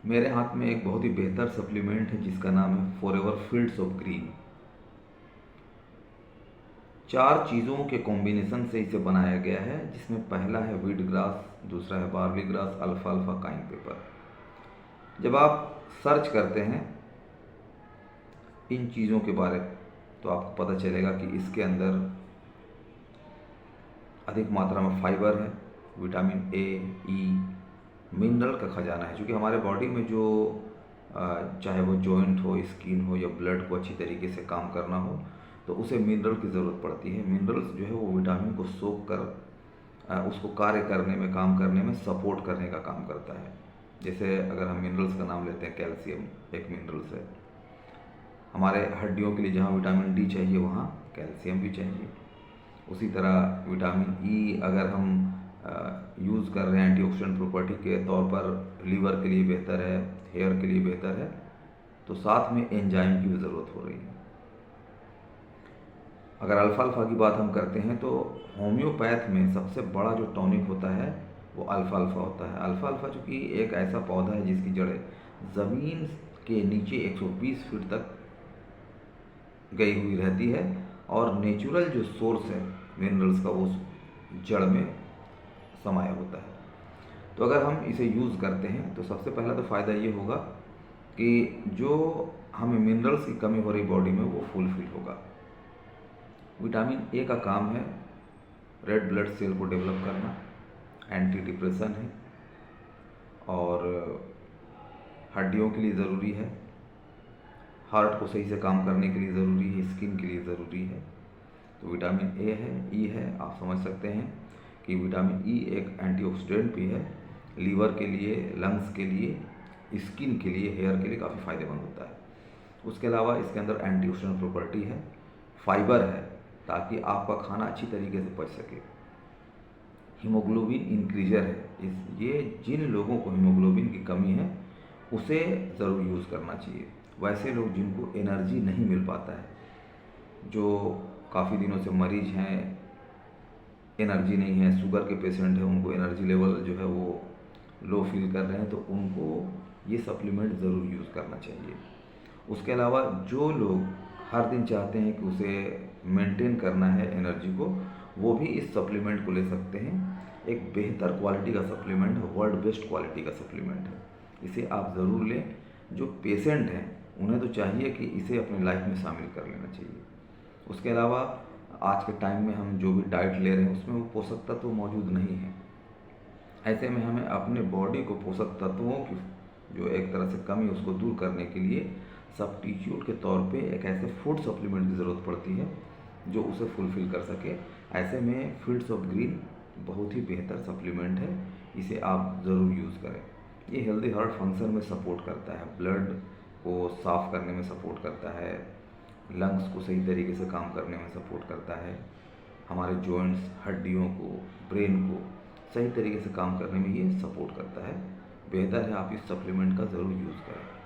मेरे हाथ में एक बहुत ही बेहतर सप्लीमेंट है जिसका नाम है फॉरएवर फील्ड्स ऑफ ग्रीन। 4 चीज़ों के कॉम्बिनेशन से इसे बनाया गया है, जिसमें पहला है वीट ग्रास, दूसरा है बार्ली ग्रास, अल्फाल्फा, काइन पेपर। जब आप सर्च करते हैं इन चीज़ों के बारे में तो आपको पता चलेगा कि इसके अंदर अधिक मात्रा में फाइबर है, विटामिन ए, ई, मिनरल का खजाना है। क्योंकि हमारे बॉडी में जो चाहे वो जॉइंट हो, स्किन हो या ब्लड को अच्छी तरीके से काम करना हो तो उसे मिनरल की ज़रूरत पड़ती है। मिनरल्स जो है वो विटामिन को सोख कर उसको कार्य करने में, काम करने में सपोर्ट करने का काम करता है। जैसे अगर हम मिनरल्स का नाम लेते हैं, कैल्शियम एक मिनरल्स है। हमारे हड्डियों के लिए जहाँ विटामिन डी चाहिए वहाँ कैल्शियम भी चाहिए। उसी तरह विटामिन ई अगर हम यूज़ कर रहे हैं एंटीऑक्सीडेंट प्रॉपर्टी के तौर पर, लीवर के लिए बेहतर है, हेयर के लिए बेहतर है, तो साथ में एंजाइम की भी ज़रूरत हो रही है। अगर अल्फाल्फा की बात हम करते हैं तो होम्योपैथ में सबसे बड़ा जो टॉनिक होता है वो अल्फाल्फा होता है। अल्फाल्फा चूँकि एक ऐसा पौधा है जिसकी जड़ें ज़मीन के नीचे 120 फीट तक गई हुई रहती है और नेचुरल जो सोर्स है मिनरल्स का वो जड़ में समाया होता है। तो अगर हम इसे यूज़ करते हैं तो सबसे पहला तो फ़ायदा ये होगा कि जो हमें मिनरल्स की कमी हो रही बॉडी में वो फुलफिल होगा। विटामिन ए का काम है रेड ब्लड सेल को डेवलप करना, एंटी डिप्रेशन है और हड्डियों के लिए ज़रूरी है, हार्ट को सही से काम करने के लिए ज़रूरी है, स्किन के लिए ज़रूरी है। तो विटामिन ए है, ई है। आप समझ सकते हैं कि विटामिन ई एक एंटीऑक्सीडेंट भी है, लीवर के लिए, लंग्स के लिए, स्किन के लिए, हेयर के लिए काफ़ी फ़ायदेमंद होता है। उसके अलावा इसके अंदर एंटीऑक्सीडेंट प्रॉपर्टी है, फाइबर है ताकि आपका खाना अच्छी तरीके से पच सके। हीमोग्लोबिन इंक्रीजर है, ये जिन लोगों को हीमोग्लोबिन की कमी है उसे ज़रूर यूज़ करना चाहिए। वैसे लोग जिनको एनर्जी नहीं मिल पाता है, जो काफ़ी दिनों से मरीज हैं, एनर्जी नहीं है, शुगर के पेशेंट हैं, उनको एनर्जी लेवल जो है वो लो फील कर रहे हैं, तो उनको ये सप्लीमेंट ज़रूर यूज़ करना चाहिए। उसके अलावा जो लोग हर दिन चाहते हैं कि उसे मेंटेन करना है एनर्जी को, वो भी इस सप्लीमेंट को ले सकते हैं। एक बेहतर क्वालिटी का सप्लीमेंट है, वर्ल्ड बेस्ट क्वालिटी का सप्लीमेंट है, इसे आप ज़रूर लें। जो पेशेंट हैं उन्हें तो चाहिए कि इसे अपनी लाइफ में शामिल कर लेना चाहिए। उसके अलावा आज के टाइम में हम जो भी डाइट ले रहे हैं उसमें वो पोषक तत्व मौजूद नहीं है। ऐसे में हमें अपने बॉडी को पोषक तत्वों की जो एक तरह से कमी उसको दूर करने के लिए सब्स्टिट्यूट के तौर पे एक ऐसे फूड सप्लीमेंट की ज़रूरत पड़ती है जो उसे फुलफ़िल कर सके। ऐसे में फील्ड्स ऑफ ग्रीन बहुत ही बेहतर सप्लीमेंट है, इसे आप ज़रूर यूज़ करें। ये हेल्दी हार्ट फंक्शन में सपोर्ट करता है, ब्लड को साफ़ करने में सपोर्ट करता है, लंग्स को सही तरीके से काम करने में सपोर्ट करता है, हमारे जॉइंट्स, हड्डियों को, ब्रेन को सही तरीके से काम करने में ये सपोर्ट करता है। बेहतर है आप इस सप्लीमेंट का ज़रूर यूज़ करें।